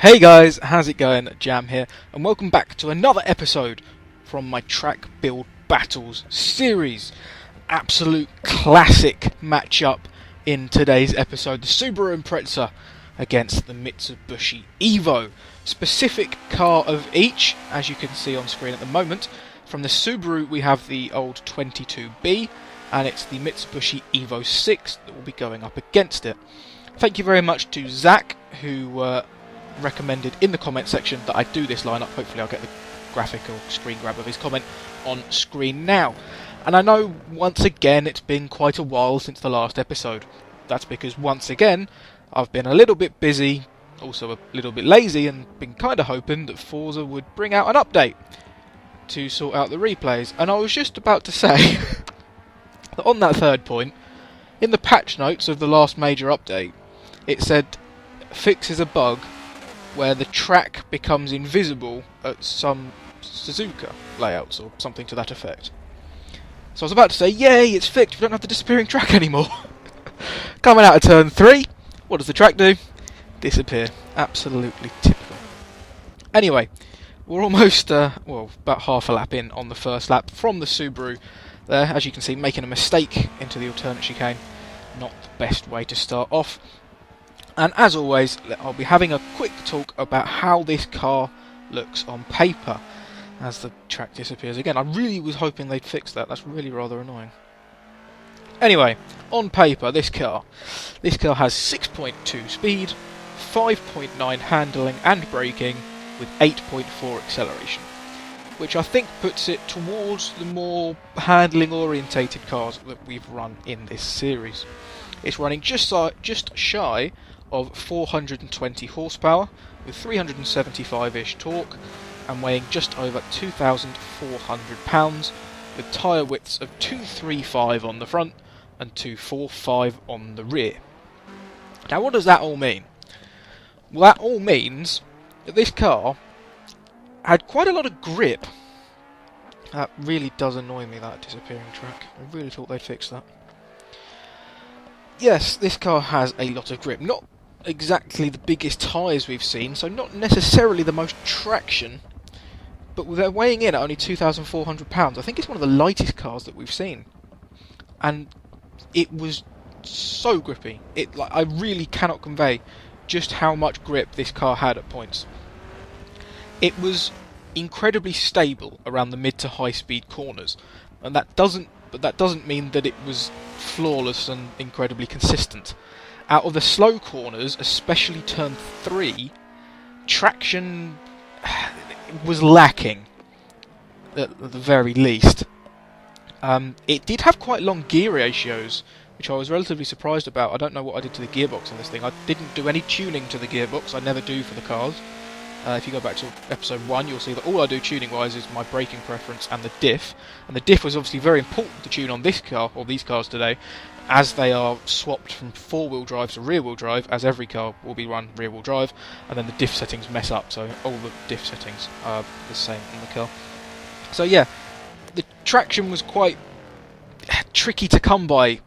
Hey guys, how's it going? Jam here, and welcome back to another episode from my Track Build Battles series. Absolute classic matchup in today's episode. The Subaru Impreza against the Mitsubishi Evo. Specific car of each, as you can see on screen at the moment. From the Subaru we have the old 22B, and it's the Mitsubishi Evo 6 that will be going up against it. Thank you very much to Zach, who recommended in the comment section that I do this lineup. Hopefully I'll get the graphic or screen grab of his comment on screen now. And I know once again it's been quite a while since the last episode. That's because once again I've been a little bit busy, also a little bit lazy, and been kind of hoping that Forza would bring out an update to sort out the replays. And I was just about to say that on that third point, in the patch notes of the last major update, it said fixes a bug where the track becomes invisible at some Suzuka layouts or something to that effect. So I was about to say, yay, it's fixed, we don't have the disappearing track anymore. Coming out of turn 3, what does the track do? Disappear. Absolutely typical. Anyway, we're almost, about half a lap in on the first lap from the Subaru there. As you can see, making a mistake into the alternate chicane. Not the best way to start off. And as always, I'll be having a quick talk about how this car looks on paper as the track disappears again. I really was hoping they'd fix that. That's really rather annoying. Anyway, on paper, this car has 6.2 speed, 5.9 handling and braking, with 8.4 acceleration, which I think puts it towards the more handling orientated cars that we've run in this series. It's running just shy of 420 horsepower with 375-ish torque and weighing just over 2,400 pounds with tyre widths of 235 on the front and 245 on the rear. Now what does that all mean? Well, that all means that this car had quite a lot of grip. That really does annoy me, that disappearing track. I really thought they'd fix that. Yes, this car has a lot of grip. Not exactly the biggest tyres we've seen, so not necessarily the most traction, but they're weighing in at only 2,400 pounds. I think it's one of the lightest cars that we've seen, and it was so grippy. I really cannot convey just how much grip this car had at points. It was incredibly stable around the mid to high speed corners, and that doesn't mean that it was flawless and incredibly consistent. Out of the slow corners, especially turn 3, traction was lacking, at the very least. It did have quite long gear ratios, which I was relatively surprised about. I don't know what I did to the gearbox on this thing. I didn't do any tuning to the gearbox, I never do for the cars. If you go back to episode 1, you'll see that all I do tuning-wise is my braking preference and the diff. And the diff was obviously very important to tune on this car, or these cars today, as they are swapped from four-wheel drive to rear-wheel drive, as every car will be run rear-wheel drive, and then the diff settings mess up, so all the diff settings are the same in the car. So yeah, the traction was quite tricky to come by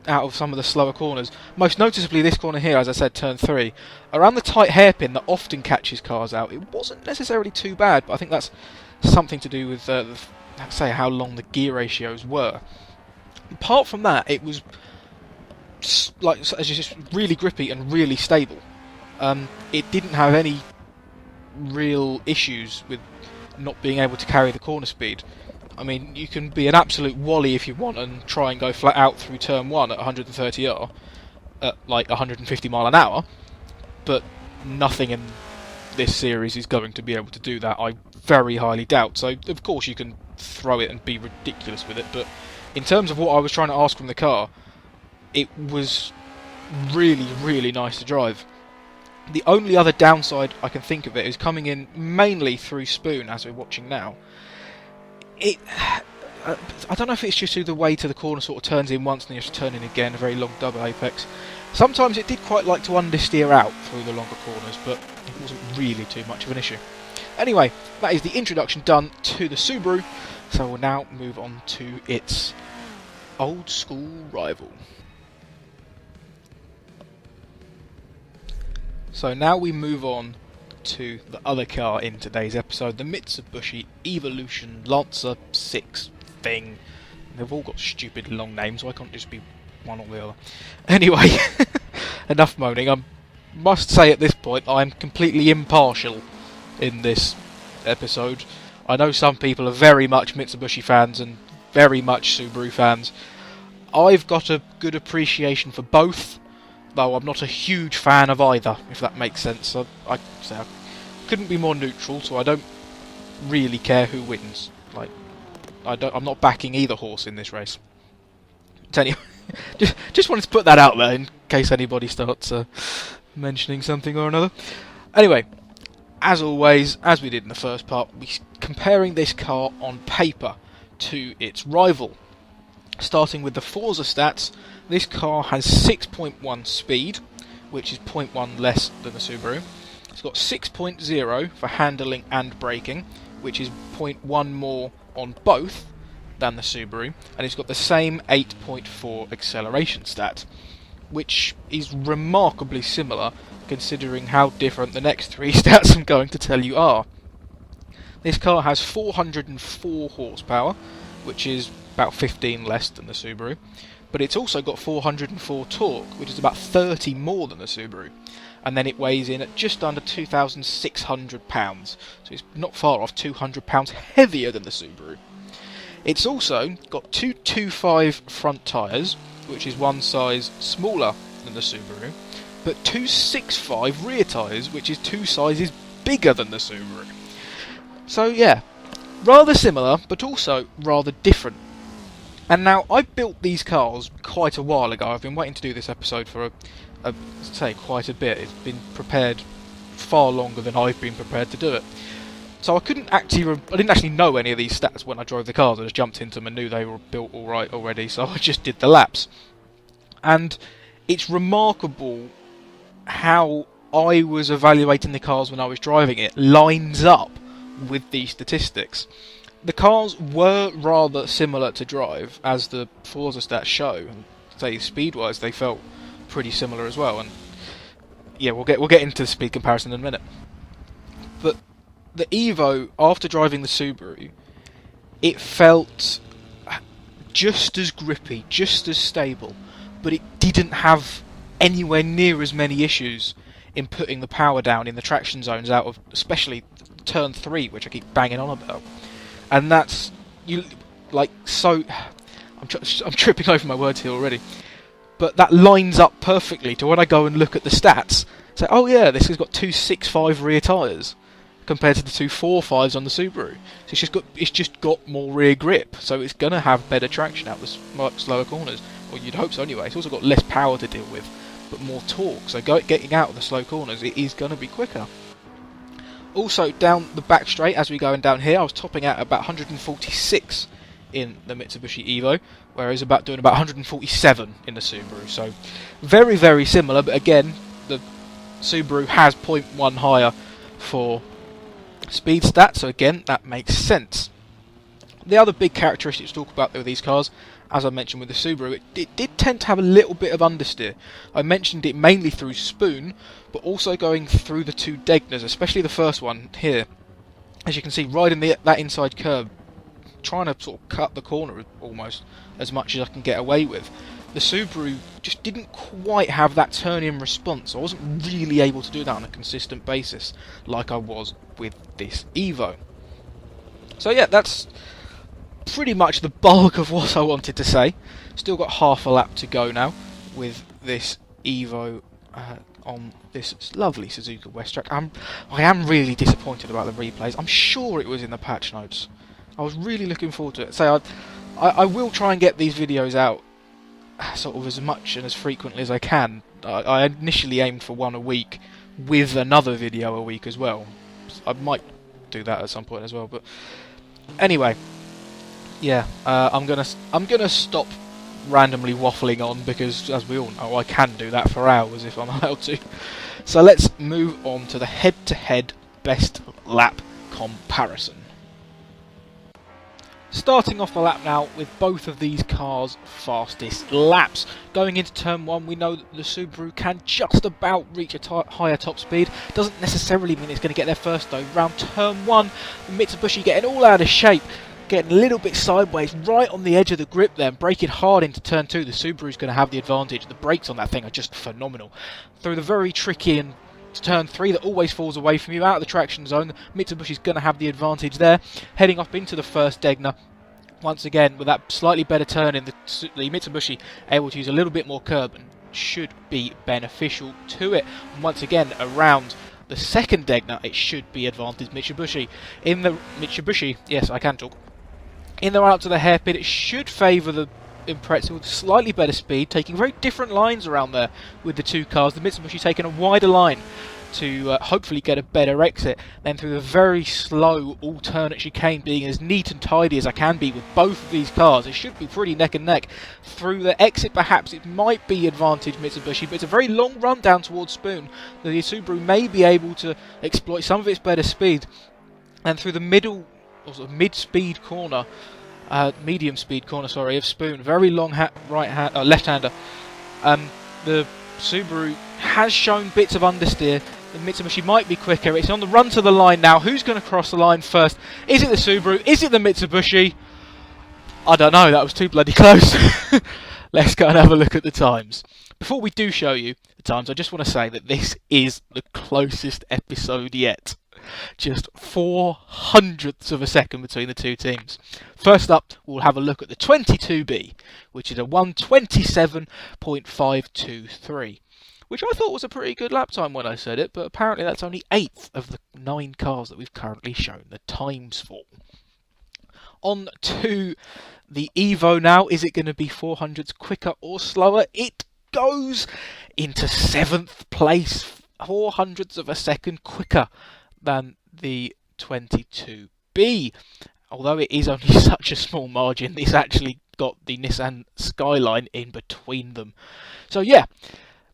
out of some of the slower corners. Most noticeably this corner here, as I said, turn 3. Around the tight hairpin that often catches cars out, it wasn't necessarily too bad, but I think that's something to do with how long the gear ratios were. Apart from that, it was just really grippy and really stable. It didn't have any real issues with not being able to carry the corner speed. I mean, you can be an absolute wally if you want and try and go flat out through turn 1 at 130R at like 150 mile an hour, but nothing in this series is going to be able to do that, I very highly doubt. So of course you can throw it and be ridiculous with it, but in terms of what I was trying to ask from the car, it was really, really nice to drive. The only other downside I can think of it is coming in mainly through Spoon, as we're watching now. I don't know if it's just through the way to the corner sort of turns in once and then you have to turn in again, a very long double apex. Sometimes it did quite like to understeer out through the longer corners, but it wasn't really too much of an issue. Anyway, that is the introduction done to the Subaru, so we'll now move on to its old school rival. So now we move on to the other car in today's episode, the Mitsubishi Evolution Lancer 6 thing. They've all got stupid long names, so I can't just be one or the other. Anyway, enough moaning. I must say at this point I'm completely impartial in this episode. I know some people are very much Mitsubishi fans and very much Subaru fans. I've got a good appreciation for both, though I'm not a huge fan of either, if that makes sense. So I couldn't be more neutral, so I don't really care who wins. Like, I'm not backing either horse in this race. So anyway, just wanted to put that out there in case anybody starts mentioning something or another. Anyway, as always, as we did in the first part, we're comparing this car on paper to its rival. Starting with the Forza stats, this car has 6.1 speed, which is 0.1 less than the Subaru. It's got 6.0 for handling and braking, which is 0.1 more on both than the Subaru, and it's got the same 8.4 acceleration stat, which is remarkably similar considering how different the next three stats I'm going to tell you are. This car has 404 horsepower, which is about 15 less than the Subaru, but it's also got 404 torque, which is about 30 more than the Subaru, and then it weighs in at just under 2,600 pounds, so it's not far off 200 pounds heavier than the Subaru. It's also got 225 front tyres, which is one size smaller than the Subaru, but 265 rear tyres, which is two sizes bigger than the Subaru. So yeah, rather similar, but also rather different. And now, I built these cars quite a while ago. I've been waiting to do this episode for quite a bit. It's been prepared far longer than I've been prepared to do it. So I didn't actually know any of these stats when I drove the cars. I just jumped into them and knew they were built all right already, so I just did the laps. And it's remarkable how I was evaluating the cars when I was driving it lines up with these statistics. The cars were rather similar to drive, as the Forza stats show. And say speed-wise, they felt pretty similar as well. And yeah, we'll get into the speed comparison in a minute. But the Evo, after driving the Subaru, it felt just as grippy, just as stable, but it didn't have anywhere near as many issues in putting the power down in the traction zones out of, especially turn 3, which I keep banging on about. And that's, I'm tripping over my words here already, but that lines up perfectly to when I go and look at the stats, say, oh yeah, this has got 265 rear tyres compared to the 245s on the Subaru. So it's just got more rear grip, so it's going to have better traction out the much slower corners, or you'd hope so anyway. It's also got less power to deal with, but more torque, so getting out of the slow corners, it is going to be quicker. Also, down the back straight, as we're going down here, I was topping out about 146 in the Mitsubishi Evo, whereas doing about 147 in the Subaru. So, very, very similar, but again, the Subaru has 0.1 higher for speed stats, so again, that makes sense. The other big characteristic to talk about with these cars, as I mentioned with the Subaru, it did tend to have a little bit of understeer. I mentioned it mainly through spoon, but also going through the two Degners, especially the first one here. As you can see, riding that inside curb, trying to sort of cut the corner almost as much as I can get away with. The Subaru just didn't quite have that turn-in response. I wasn't really able to do that on a consistent basis like I was with this Evo. So yeah, that's pretty much the bulk of what I wanted to say. Still got half a lap to go now with this Evo on this lovely Suzuka West Track. I am really disappointed about the replays. I'm sure it was in the patch notes. I was really looking forward to it. So I will try and get these videos out sort of as much and as frequently as I can. I initially aimed for one a week with another video a week as well. I might do that at some point as well, but anyway, yeah, I'm gonna stop randomly waffling on, because as we all know, I can do that for hours if I'm allowed to. So let's move on to the head-to-head best lap comparison. Starting off the lap now with both of these cars' fastest laps. Going into turn 1, we know that the Subaru can just about reach a higher top speed. Doesn't necessarily mean it's going to get there first though. Round turn 1, the Mitsubishi getting all out of shape, getting a little bit sideways, right on the edge of the grip there, and braking hard into turn 2. The Subaru's going to have the advantage. The brakes on that thing are just phenomenal. Through the very tricky and turn 3 that always falls away from you, out of the traction zone, Mitsubishi's going to have the advantage there. Heading up into the first Degner, once again with that slightly better turn in the Mitsubishi able to use a little bit more curb and should be beneficial to it. And once again around the second Degner it should be advantage Mitsubishi. In the Mitsubishi, yes I can talk, in the run up to the hairpin it should favour the Impreza with slightly better speed, taking very different lines around there with the two cars. The Mitsubishi taking a wider line to hopefully get a better exit. Then through the very slow alternate chicane, being as neat and tidy as I can be with both of these cars, it should be pretty neck and neck. Through the exit perhaps it might be advantage Mitsubishi, but it's a very long run down towards Spoon. The Subaru may be able to exploit some of its better speed. And through the middle, or sort of mid-speed corner, medium speed corner, sorry, of Spoon, very long left-hander. The Subaru has shown bits of understeer. The Mitsubishi might be quicker. It's on the run to the line now. Who's going to cross the line first? Is it the Subaru? Is it the Mitsubishi? I don't know. That was too bloody close. Let's go and have a look at the times. Before we do show you the times, I just want to say that this is the closest episode yet. Just 400ths of a second between the two teams. First up, we'll have a look at the 22B, which is a 1:27.523, which I thought was a pretty good lap time when I said it, but apparently that's only 8th of the 9 cars that we've currently shown the times for. On to the Evo now. Is it going to be 400ths quicker or slower? It goes into 7th place, 400ths of a second quicker than the 22B. Although it is only such a small margin, this actually got the Nissan Skyline in between them. So yeah,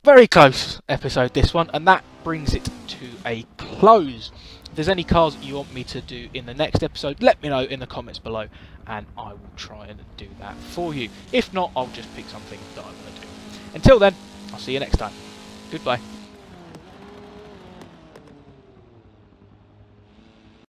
very close episode this one, and that brings it to a close. If there's any cars you want me to do in the next episode, let me know in the comments below and I will try and do that for you. If not, I'll just pick something that I want to do. Until then, I'll see you next time. Goodbye.